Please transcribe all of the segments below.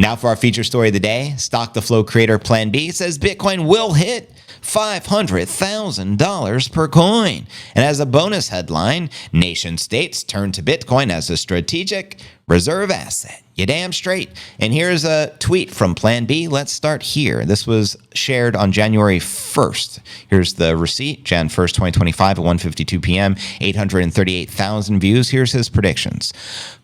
Now for our feature story of the day. Stock to Flow creator Plan B says Bitcoin will hit $500,000 per coin. And as a bonus headline, nation states turn to Bitcoin as a strategic reserve asset. You damn straight. And here's a tweet from Plan B. Let's start here. This was shared on January 1st. Here's the receipt, Jan 1st, 2025 at 1:52 p.m., 838,000 views. Here's his predictions.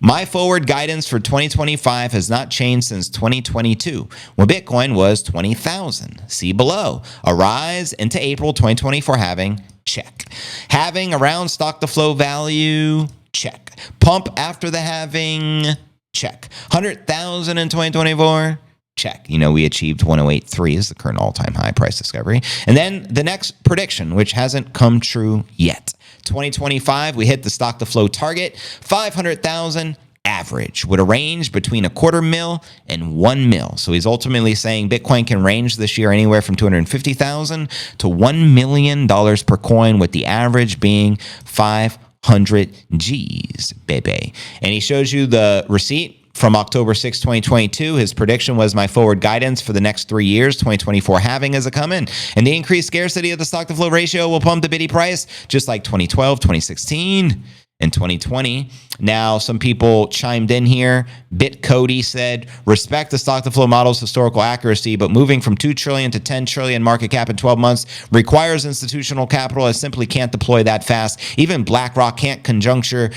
My forward guidance for 2025 has not changed since 2022, when Bitcoin was 20,000. See below. A rise into April 2024 halving, check. Halving around stock to flow value, check. Pump after the halving, check. 100,000 in 2024, check. You know, we achieved 108.3 is the current all-time high price discovery. And then the next prediction, which hasn't come true yet. 2025, we hit the stock to flow target, 500,000 average, with a range between $250,000 and $1 million. So he's ultimately saying Bitcoin can range this year anywhere from $250,000 to $1 million per coin, with the average being 500 G's, baby. And he shows you the receipt from October 6, 2022. His prediction was my forward guidance for the next 3 years, 2024 halving is a coming. And the increased scarcity of the stock to flow ratio will pump the biddy price, just like 2012, 2016, and 2020. Now, some people chimed in here. BitCody said, respect the stock to flow model's historical accuracy, but moving from 2 trillion to 10 trillion market cap in 12 months requires institutional capital. I simply can't deploy that fast. Even BlackRock can't conjure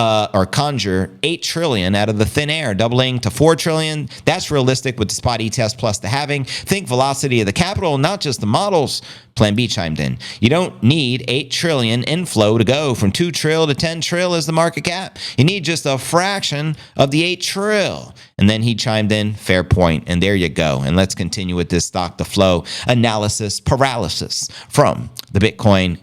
8 trillion out of the thin air, doubling to 4 trillion. That's realistic with the spot e-test plus the halving. Think velocity of the capital, not just the models. Plan B chimed in. You don't need 8 trillion inflow to go from 2 trill to 10 trill as the market cap. You need just a fraction of the 8 trill. And then he chimed in, fair point. And there you go. And let's continue with this stock to flow analysis paralysis from the Bitcoin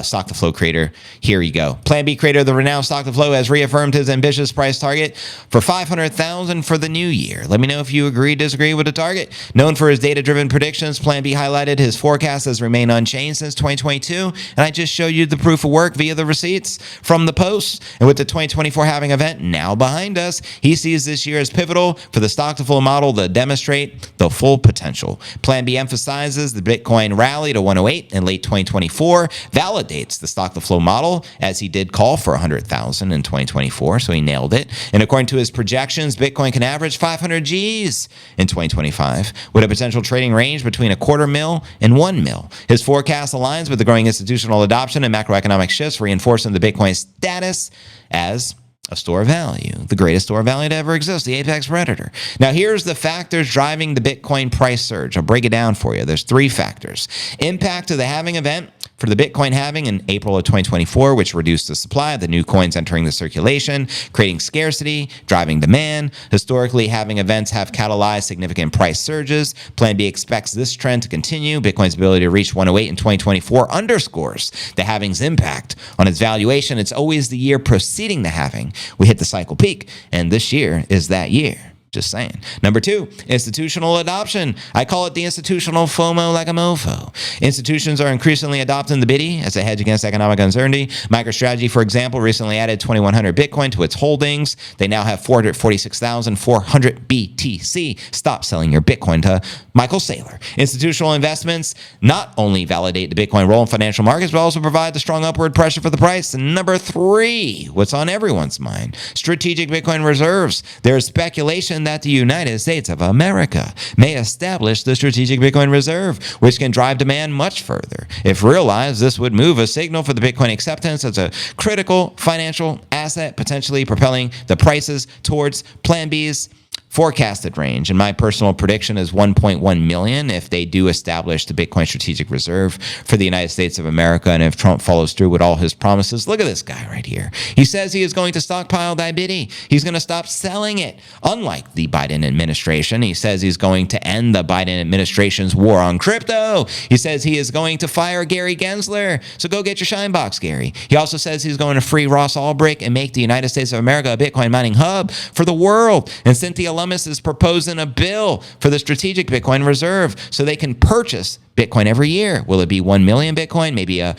stock to flow creator. Here you go. Plan B creator, the renowned stock to flow, has reaffirmed his ambitious price target for 500,000 for the new year. Let me know if you agree, disagree with the target. Known for his data-driven predictions, Plan B highlighted his forecast has remained unchanged since 2022. And I just showed you the proof of work via the receipts from the post. And with the 2024 halving event now behind us, he sees this year as pivotal for the stock to flow model to demonstrate the full potential. Plan B emphasizes the Bitcoin rally to 108 in late 2024, validates the stock to flow model, as he did call for 100,000 in 2024, so he nailed it. And according to his projections, Bitcoin can average 500 G's in 2025, with a potential trading range between $250,000 and $1 million. His forecast aligns with the growing institutional adoption and macroeconomic shifts, reinforcing the Bitcoin status as a store of value, the greatest store of value to ever exist, the apex predator. Now, here's the factors driving the Bitcoin price surge. I'll break it down for you. There's 3 factors. Impact of the halving event for the Bitcoin halving in April of 2024, which reduced the supply of the new coins entering the circulation, creating scarcity, driving demand. Historically, halving events have catalyzed significant price surges. Plan B expects this trend to continue. Bitcoin's ability to reach 108 in 2024 underscores the halving's impact on its valuation. It's always the year preceding the halving we hit the cycle peak, and this year is that year. Just saying. Number 2, institutional adoption. I call it the institutional FOMO like a mofo. Institutions are increasingly adopting the biddy as a hedge against economic uncertainty. MicroStrategy, for example, recently added 2,100 Bitcoin to its holdings. They now have 446,400 BTC. Stop selling your Bitcoin to Michael Saylor. Institutional investments not only validate the Bitcoin role in financial markets, but also provide the strong upward pressure for the price. And number 3, what's on everyone's mind? Strategic Bitcoin reserves. There's speculation that the United States of America may establish the Strategic Bitcoin Reserve, which can drive demand much further. If realized, this would move a signal for the Bitcoin acceptance as a critical financial asset, potentially propelling the prices towards Plan B's forecasted range. And my personal prediction is 1.1 million if they do establish the Bitcoin Strategic Reserve for the United States of America, and if Trump follows through with all his promises. Look at this guy right here. He says he is going to stockpile that biddy. He's going to stop selling it. Unlike the Biden administration, he says he's going to end the Biden administration's war on crypto. He says he is going to fire Gary Gensler. So go get your shine box, Gary. He also says he's going to free Ross Ulbricht and make the United States of America a Bitcoin mining hub for the world. And Cynthia is proposing a bill for the Strategic Bitcoin Reserve so they can purchase Bitcoin every year. Will it be 1 million Bitcoin? Maybe a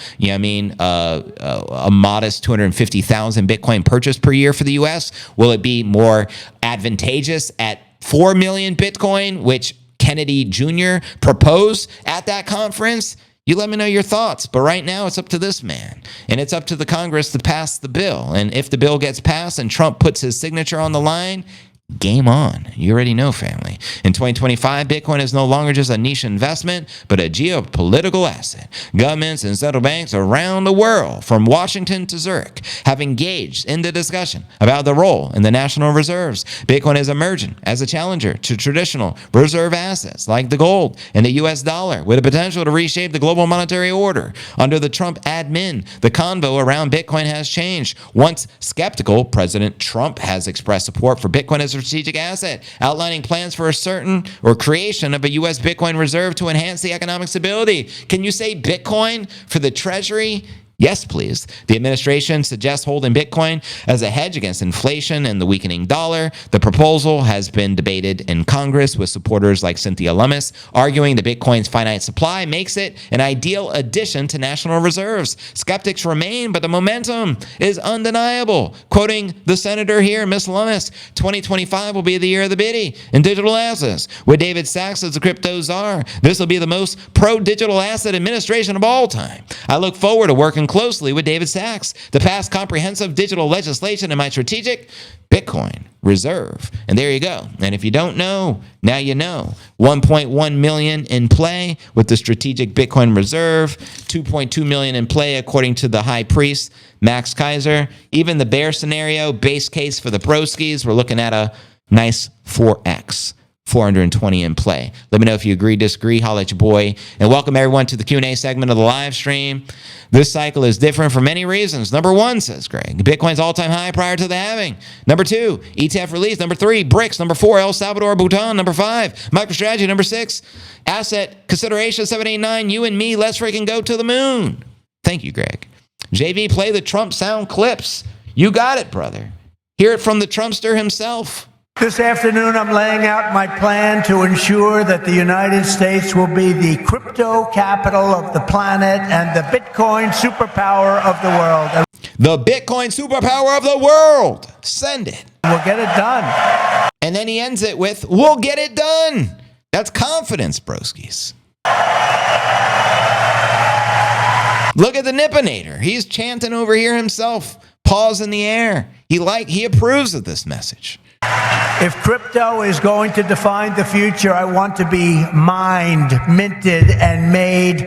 modest 250,000 Bitcoin purchase per year for the U.S.? Will it be more advantageous at 4 million Bitcoin, which Kennedy Jr. proposed at that conference, you let me know your thoughts. But right now, it's up to this man. And it's up to the Congress to pass the bill. And if the bill gets passed and Trump puts his signature on the line, game on. You already know, family. In 2025, Bitcoin is no longer just a niche investment, but a geopolitical asset. Governments and central banks around the world, from Washington to Zurich, have engaged in the discussion about the role in the national reserves. Bitcoin is emerging as a challenger to traditional reserve assets like the gold and the US dollar, with the potential to reshape the global monetary order. Under the Trump admin, the convo around Bitcoin has changed. Once skeptical, President Trump has expressed support for Bitcoin as a strategic asset, outlining plans for a certain or creation of a U.S. Bitcoin reserve to enhance the economic stability. Can you say Bitcoin for the Treasury? Yes, please. The administration suggests holding Bitcoin as a hedge against inflation and the weakening dollar. The proposal has been debated in Congress, with supporters like Cynthia Lummis arguing that Bitcoin's finite supply makes it an ideal addition to national reserves. Skeptics remain, but the momentum is undeniable. Quoting the senator here, Ms. Lummis, 2025 will be the year of the biddy in digital assets. With David Sachs as the crypto czar, this will be the most pro-digital asset administration of all time. I look forward to working closely with David Sachs to pass comprehensive digital legislation in my strategic Bitcoin reserve. And there you go. And if you don't know, now you know. 1.1 million in play with the strategic Bitcoin reserve, 2.2 million in play according to the high priest, Max Kaiser. Even the bear scenario, base case for the broskies, we're looking at a nice 4x. 420 in play. Let me know if you agree, disagree. Holla at your boy. And welcome everyone to the Q&A segment of the live stream. This cycle is different for many reasons. Number one, says Greg, Bitcoin's all-time high prior to the halving. Number two, ETF release. Number three, BRICS. Number four, El Salvador, Bhutan. Number five, MicroStrategy. Number six, asset consideration. 789, you and me, let's freaking go to the moon. Thank you, Greg. JV, play the Trump sound clips. You got it, brother. Hear it from the Trumpster himself. This afternoon, I'm laying out my plan to ensure that the United States will be the crypto capital of the planet and the Bitcoin superpower of the world. The Bitcoin superpower of the world. Send it. We'll get it done. And then he ends it with, we'll get it done. That's confidence, broskies. Look at the Nippinator. He's chanting over here himself. Paws in the air. He approves of this message. If crypto is going to define the future, I want to be mined, minted, and made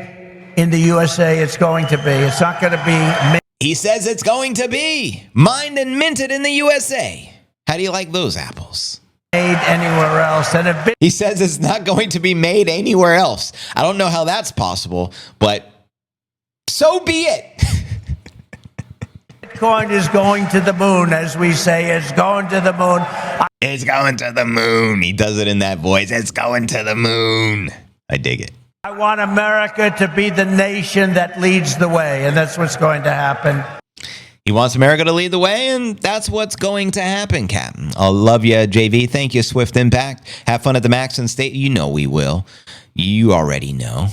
in the USA. It's going to be. It's not going to be. He says it's going to be mined and minted in the USA. How do you like those apples? Made anywhere else. And he says it's not going to be made anywhere else. I don't know how that's possible, but so be it. Bitcoin is going to the moon, as we say. It's going to the moon. It's going to the moon. He does it in that voice. It's going to the moon. I dig it. I want America to be the nation that leads the way, and that's what's going to happen. He wants America to lead the way, and that's what's going to happen, Captain. I love you, JV. Thank you, Swift Impact. Have fun at the Max and State. You know we will. You already know.